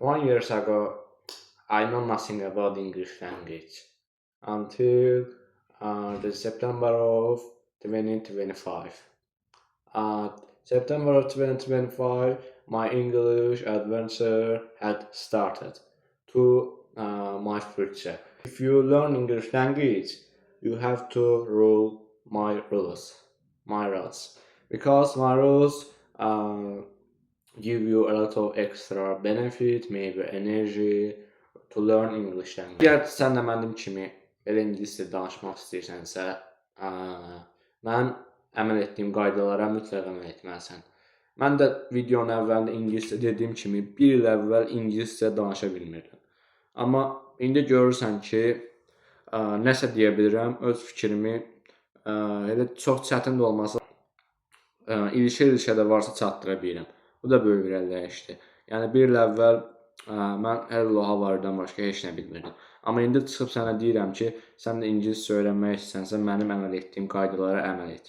1 years ago, I know nothing about English language until the September of 2025. September of 2025, my English adventure had started to my future. If you learn English language, you have to rule my rules, because my rules give you a lot of extra benefit, maybe energy to learn English language. Əgər sən də mənim kimi elə ingiliscə danışmaq istəyirsənsə, mən əməl etdiyim qaydalara mütləq əməl etməlisən. Mən də videonun əvvəlində ingiliscə dediyim kimi 1 il əvvəl ingiliscə danışa bilmirdim. Amma indi görürsən ki, nəsə deyə bilirəm, öz fikrimi elə çox çətin də olmasa ilişə-ilişə də varsa çatdıra bilirəm. Bu da böyük bir əlverişdir. Yəni 1 il əvvəl mən hello how are you-dan başqa heç nə bilmirdim. Amma indi çıxıb sənə deyirəm ki, sən də ingiliscə öyrənmək istəsən, mənim əməl etdiyim qaydalara əməl et.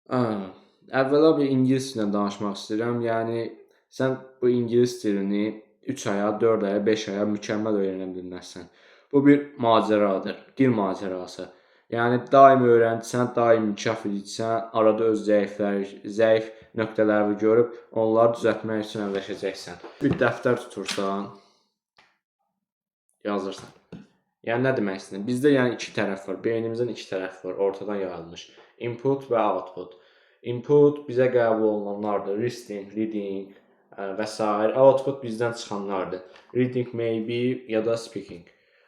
Əvvəla bir ingilis dilində danışmaq istəyirəm. Yəni sən bu ingilis dilini 3 aya, 4 aya, 5 aya mükəmməl öyrənə bilməzsən. Bu bir macəradır, dil macərası. Yəni daim öyrənirsən, daim inkişaf edirsən, arada öz zəif nöqtələri görüb onları düzəltmək üçün əvəzləşəcəksən. Bir dəftər tutursan, yazırsan. Yəni nə demək istəyirəm? Bizdə yəni 2 tərəf var. Beynimizin 2 tərəfi var, ortadan yayılmış. Input və output. Input bizə qəbul olunanlardır. Listening, reading və s. Output bizdən çıxanlardır. Reading maybe ya da speaking.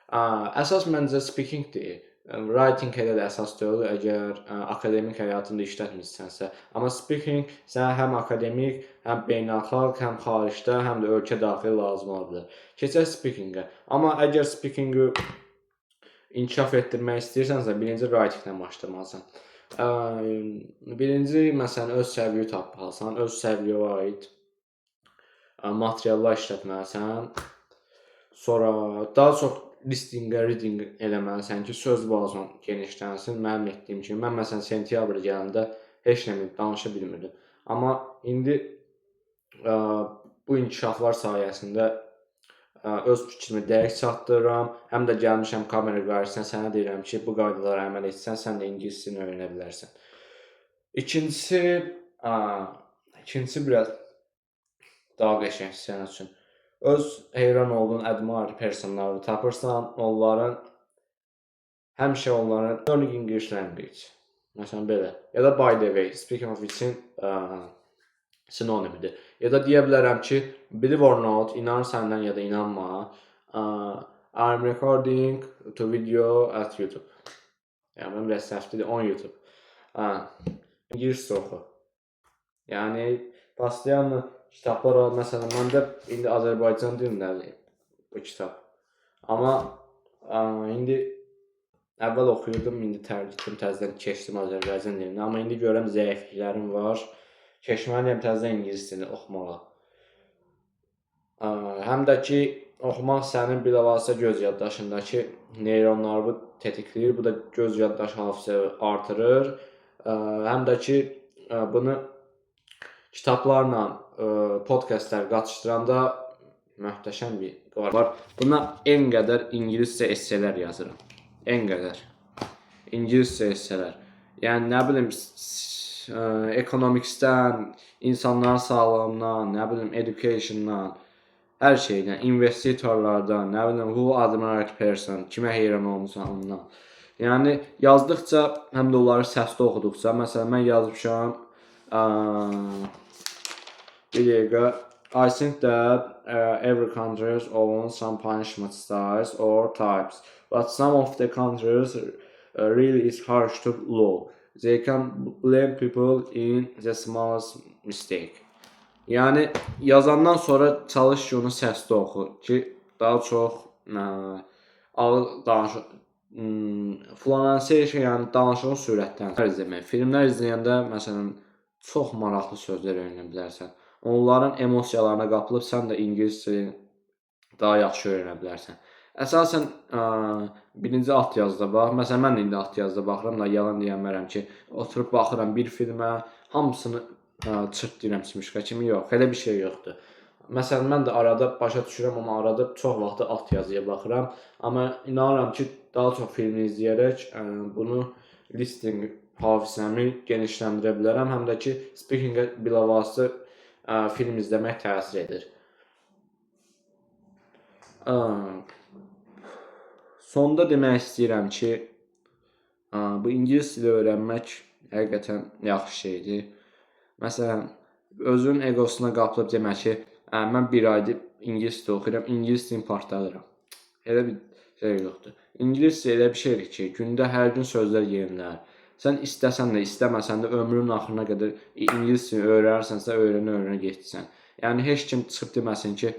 Əsas məncə speakingdir. Writing hələ də əsas deyil, əgər akademik həyatında işlətmirsənsə. Amma speaking sənə həm akademik, həm beynəlxalq, həm xaricdə, həm də ölkə daxili lazım ola bilər. Keçək speakingə. Amma əgər speakingi inkişaf etdirmək istəyirsənsə, birinci writinglə başlamalısan. Birinci, məsələn, öz səviyyəni tapmalısan, öz səviyyəyə aid materiallar işlətməlisən. Sonra daha çox listening, reading eləməlisən ki, söz bazan genişlənsin. Mənim etdiyim kimi, mən məsələn sentyabr gələndə heç nə danışa bilmirdim. Amma indi bu inkişaflar sayəsində öz fikrimi dəqiq çatdırıram. Həm də gəlmişəm kamera qarşısına sənə deyirəm ki, bu qaydalara əməl etsən, sən də ingilis dilini öyrənə bilərsən. İkincisi biraz daha qəşəng sənin üçün. Öz heyran olduğun admire personları tapırsan, həmişə onların learning English language. Məsələn belə. Ya da by the way, speaking of için sinonimidir. Ya da deyə bilərəm ki, believe or not, inan səndən ya da inanma, I'm recording to video at YouTube. Yəni, mən biraz səhvdir, on YouTube. İngiliscə oxu. Yəni, pastiyanlı kitablar var. Məsələn, məndə indi Azərbaycan dilindədir bu kitab. Amma indi əvvəl oxuyurdum, indi tərcümədən təzədən keçdim Azərbaycan dilinə. Amma indi görürəm zəifliklərim var. Keçməliyəm təzədən ingilis dilini oxumağa. Həm də ki, oxumaq sənin bilavasitə göz yaddaşındakı neyronları tetikləyir. Bu da göz yaddaşı hafizəsi artırır. Həm də ki, bunu kitablarla podkastlar qatışdıranda möhtəşəm bir var. Buna ən qədər ingiliscə esselər yazıram. Ən qədər. İngiliscə esselər. Yəni, nə bilim, economicsdən, insanların sağlığından, nə bilim, educationdan, hər şeydən, investitorlardan, nə bilim, who admire person, kimə heyran olmuşsan ondan. Yəni, yazdıqca, həm də onları səsli oxuduqca, məsələn, mən yazmışam, bir dəqiqə, I think that every country owns some punishment styles or types, but some of the countries really is harsh to law. They can blame people in the smallest mistake. Yəni, yazandan sonra çalış ki, onu səsli oxu ki, daha çox ağır danışıq, fluency, yəni danışığın sürətlənsin. Filmlər izləyəndə, məsələn, çox maraqlı sözlər öyrənə bilərsən. Onların emosiyalarına qapılıb, sən də ingiliscə daha yaxşı öyrənə bilərsən. Əsasən, birinci alt yazıda bax. Məsələn, mən indi alt yazıda baxıram da, yalan deyəmərəm ki, oturub baxıram bir filmə, hamısını çırt deyirəm, simişqa kimi yox. Elə bir şey yoxdur. Məsələn, mən də arada başa düşürəm, amma arada çox vaxtı alt yazıya baxıram. Amma inanıram ki, daha çox film izləyərək bunu listening hafizəmi genişləndirə bilərəm. Həm də ki, speaking-ə bilavasitə film izləmək təsir edir. Sonda demək istəyirəm ki, bu ingilis dili öyrənmək həqiqətən yaxşı şeydir. Məsələn, özünün egosuna qapılıb demək ki, mən bir aydır ingilis dili oxuyuram, ingilis dilini partladıram. Elə bir şey yoxdur. İngiliscə elə bir şeydir ki, gündə hər gün sözlər yenilər. Sən istəsən də, istəməsən də ömrünün axırına qədər ingilis dilini öyrənərsənsə, öyrənə-öyrənə getsən. Yəni heç kim çıxıb deməsin ki,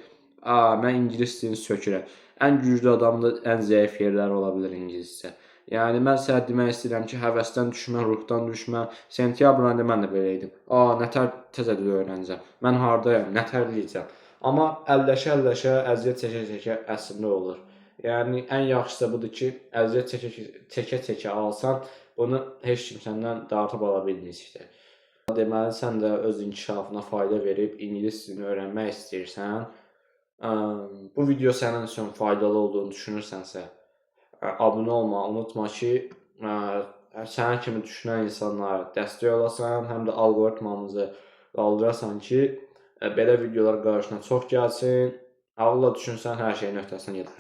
mən ingilis dilini sökürəm. Ən güclü adamın da ən zəif yerləri ola bilər ingiliscə. Yəni mən sənə demək istəyirəm ki, həvəsdən düşmə, ruhdan düşmə. Sentyabr ayında mən də belə idim. Nətər təzə dil öyrənəcəm. Mən hardayam, nətər eləyəcəm. Amma əlləşə-əlləşə, əziyyət çəkə-çəkə əslində olur. Yəni ən yaxşısı budur ki, əziyyət çəkə-çəkə alsan, bunu heç kim səndən dartıb ala bilməyəcəkdir. Deməli, sən də öz inkişafına fayda verib ingilis dilini öyrənmək istəyirsən. Bu video sənin üçün faydalı olduğunu düşünürsənsə, abunə olmağı unutma ki, sənin kimi düşünən insanlara dəstək olasan, həm də alqoritmamızı qaldırasan ki, belə videolar qarşına çox gəlsin. Ağılla düşünsən, hər şeyin öhdəsindən gələrsən.